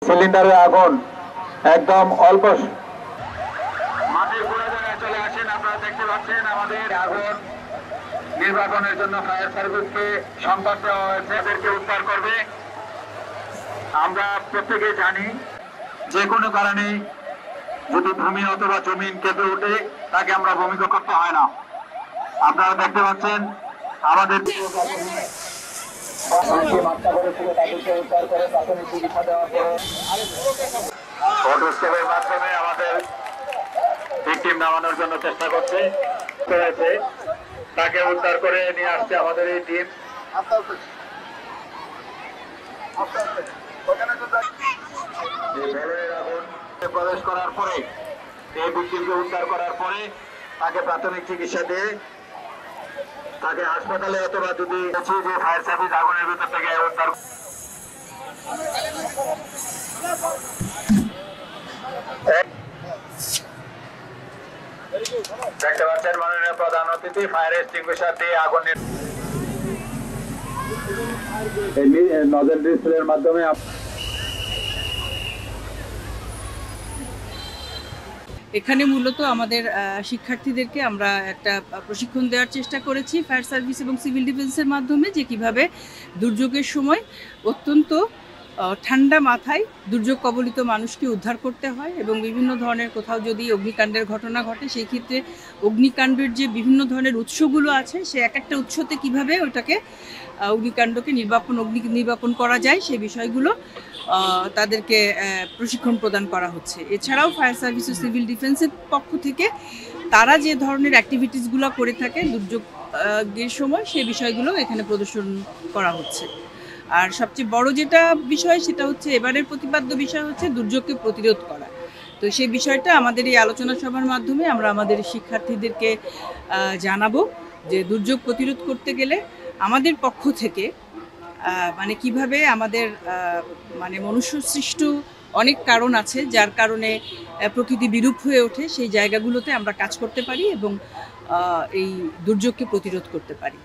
সিলিন্ডারের আগুন একদম অল্প মাটির পুরো জায়গায় চলে আসেন। আপনারা দেখতে পাচ্ছেন আমাদের আগুন নির্বাপনের জন্য ফায়ার সার্ভিসকে সংবাদ দেওয়া হয়েছে, এদেরকে উদ্ধার করবে। আমরা প্রত্যেকে জানি যে কোনো কারণে যদি ভূমি অথবা জমিন কেঁপে ওঠে তাকে আমরা ভূমিকম্প করতে হয় না। আপনারা দেখতে পাচ্ছেন আমাদের মাধ্যমে আমাদের ভিকটিম নামানোর জন্য চেষ্টা করছে, তাকে উদ্ধার করে নিয়ে আসছে আমাদের এই টিম। প্রবেশ করার পরে এই ভিকটিমকে উদ্ধার করার পরে তাকে প্রাথমিক চিকিৎসা দিয়ে তাকে হাসপাতালে অথবা যদি যে ফায়ার সার্ভিস আগুনের ভিতর থেকে উদ্ধার দেখতে পাচ্ছেন মাননীয় প্রধান অতিথি ফায়ার এক্সটিংগুইশার দিয়ে আগুন নজল ডিসপ্লের মাধ্যমে এখানে মূলত আমাদের শিক্ষার্থীদেরকে আমরা একটা প্রশিক্ষণ দেওয়ার চেষ্টা করেছি ফায়ার সার্ভিস এবং সিভিল ডিফেন্সের মাধ্যমে, যে কিভাবে দুর্যোগের সময় অত্যন্ত ঠান্ডা মাথায় দুর্যোগ কবলিত মানুষকে উদ্ধার করতে হয় এবং বিভিন্ন ধরনের কোথাও যদি অগ্নিকাণ্ডের ঘটনা ঘটে সেই ক্ষেত্রে অগ্নিকাণ্ডের যে বিভিন্ন ধরনের উৎসগুলো আছে সে এক একটা উৎসতে কিভাবে ওটাকে অগ্নিকাণ্ডকে নির্বাপন করা যায় সেই বিষয়গুলো তাদেরকে প্রশিক্ষণ প্রদান করা হচ্ছে। এছাড়াও ফায়ার সার্ভিস ও সিভিল ডিফেন্সের পক্ষ থেকে তারা যে ধরনের অ্যাক্টিভিটিসগুলো করে থাকে দুর্যোগের সময় সেই বিষয়গুলো এখানে প্রদর্শন করা হচ্ছে। আর সবচেয়ে বড় যেটা বিষয় সেটা হচ্ছে এবারের প্রতিপাদ্য বিষয় হচ্ছে দুর্যোগকে প্রতিরোধ করা। তো সেই বিষয়টা আমাদের এই আলোচনা সভার মাধ্যমে আমরা আমাদের শিক্ষার্থীদেরকে জানাবো যে দুর্যোগ প্রতিরোধ করতে গেলে আমাদের পক্ষ থেকে মানে কিভাবে আমাদের মানে মনুষ্য সৃষ্ট অনেক কারণ আছে যার কারণে প্রকৃতি বিরূপ হয়ে ওঠে, সেই জায়গাগুলোতে আমরা কাজ করতে পারি এবং এই দুর্যোগকে প্রতিরোধ করতে পারি।